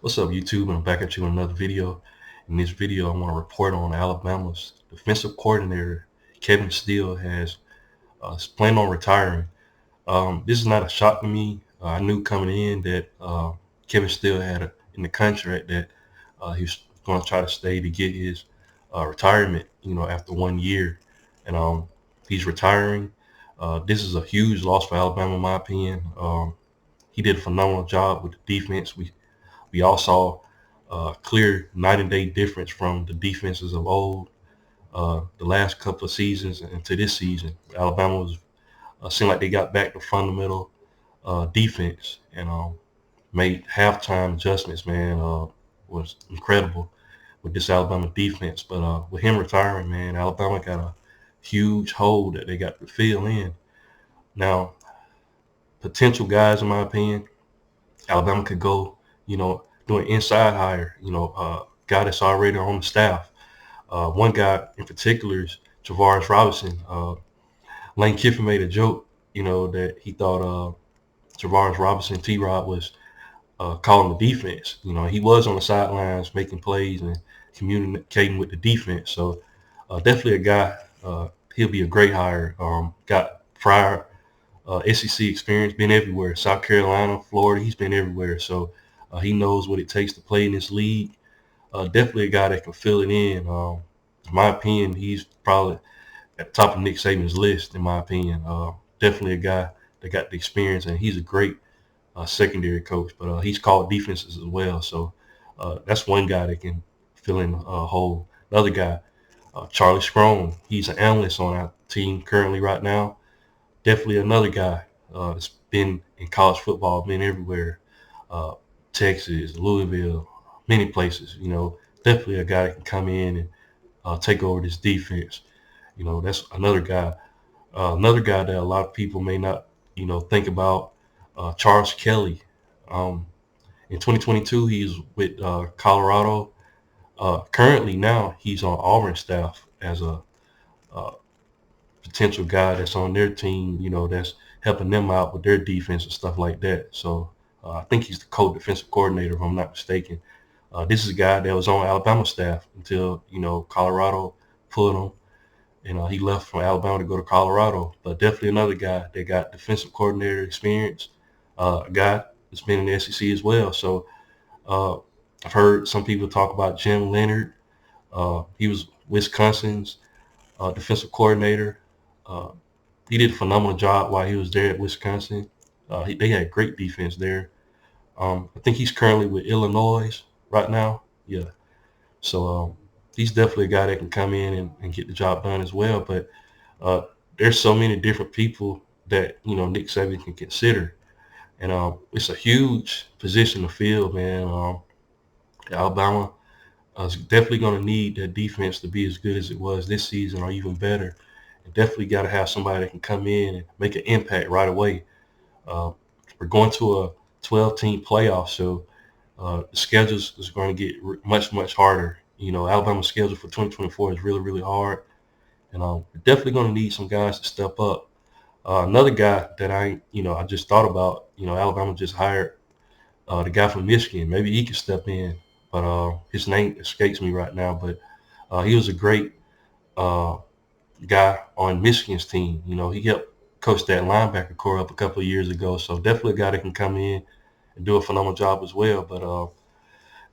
What's up, YouTube? I'm back at you with another video. In this video, I want to report on Alabama's defensive coordinator, Kevin Steele, has planned on retiring. This is not a shock to me. I knew coming in that Kevin Steele had in the contract that he was going to try to stay to get his retirement, after 1 year. And he's retiring. This is a huge loss for Alabama, in my opinion. He did a phenomenal job with the defense. We all saw a clear night and day difference from the defenses of old, the last couple of seasons into this season. Alabama was seemed like they got back to fundamental defense and made halftime adjustments. Man, was incredible with this Alabama defense. But with him retiring, man, Alabama got a huge hole that they got to fill in. Now, potential guys, in my opinion, Alabama could go, do an inside hire, guy that's already on the staff. One guy in particular is Travaris Robinson. Lane Kiffin made a joke, that he thought Travaris Robinson, T-Rod, was calling the defense. He was on the sidelines making plays and communicating with the defense. So definitely a guy, he'll be a great hire. Got prior SEC experience, been everywhere. South Carolina, Florida, he's been everywhere. So he knows what it takes to play in this league. Definitely a guy that can fill it in. In my opinion, he's probably at the top of Nick Saban's list, in my opinion. Definitely a guy that got the experience, and he's a great secondary coach. But he's called defenses as well. So that's one guy that can fill in a hole. Another guy, Charlie Strong, he's an analyst on our team currently right now. Definitely another guy that's been in college football, been everywhere. Uh, Texas, Louisville, many places. Definitely a guy that can come in and take over this defense. That's another guy. Another guy that a lot of people may not, think about, Charles Kelly. Um, in 2022, he's with Colorado. Currently now, he's on Auburn staff as a potential guy that's on their team, that's helping them out with their defense and stuff like that. So I think he's the co-defensive coordinator, if I'm not mistaken. This is a guy that was on Alabama staff until, Colorado pulled him, and he left from Alabama to go to Colorado. But definitely another guy that got defensive coordinator experience, a guy that's been in the SEC as well. So uh, I've heard some people talk about Jim Leonard. He was Wisconsin's defensive coordinator. Uh, he did a phenomenal job while he was there at Wisconsin. They had great defense there. I think he's currently with Illinois right now. Yeah. So he's definitely a guy that can come in and get the job done as well. But uh, there's so many different people that, Nick Saban can consider. And it's a huge position to fill, man. Alabama is definitely going to need that defense to be as good as it was this season or even better. And definitely got to have somebody that can come in and make an impact right away. Uh, we're going to a 12-team playoff, so the schedules is going to get much, much harder. Alabama's schedule for 2024 is really, really hard. And we're definitely going to need some guys to step up. Another guy that I just thought about, Alabama just hired the guy from Michigan. Maybe he could step in, but his name escapes me right now. But he was a great uh, guy on Michigan's team. He helped coach that linebacker core up a couple of years ago. So definitely a guy that can come in and do a phenomenal job as well. But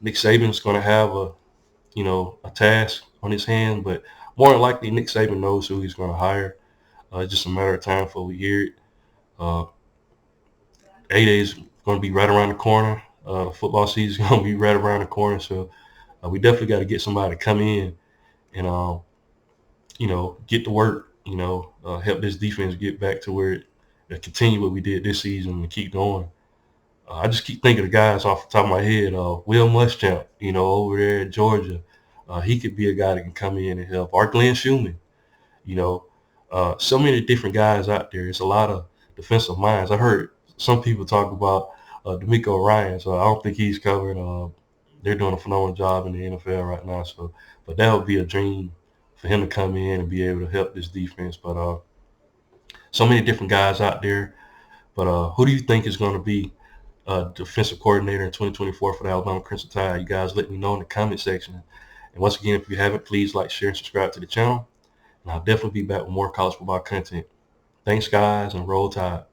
Nick Saban's going to have a task on his hand. But more than likely, Nick Saban knows who he's going to hire. It's just a matter of time before we hear it. Uh, A-Day is going to be right around the corner. Football season is going to be right around the corner. So we definitely got to get somebody to come in and get to work, help this defense get back to where continue what we did this season and keep going. I just keep thinking of guys off the top of my head. Will Muschamp, over there at Georgia, he could be a guy that can come in and help. Or Glenn Schumann, you know, so many different guys out there. It's a lot of defensive minds. I heard some people talk about D'Amico Ryan, so I don't think he's covered. They're doing a phenomenal job in the NFL right now. So, but that would be a dream for him to come in and be able to help this defense. But so many different guys out there. But who do you think is going to be defensive coordinator in 2024 for the Alabama Crimson Tide. You guys let me know in the comment section. And once again, if you haven't, please like, share, and subscribe to the channel. And I'll definitely be back with more college football content. Thanks, guys, and roll tide.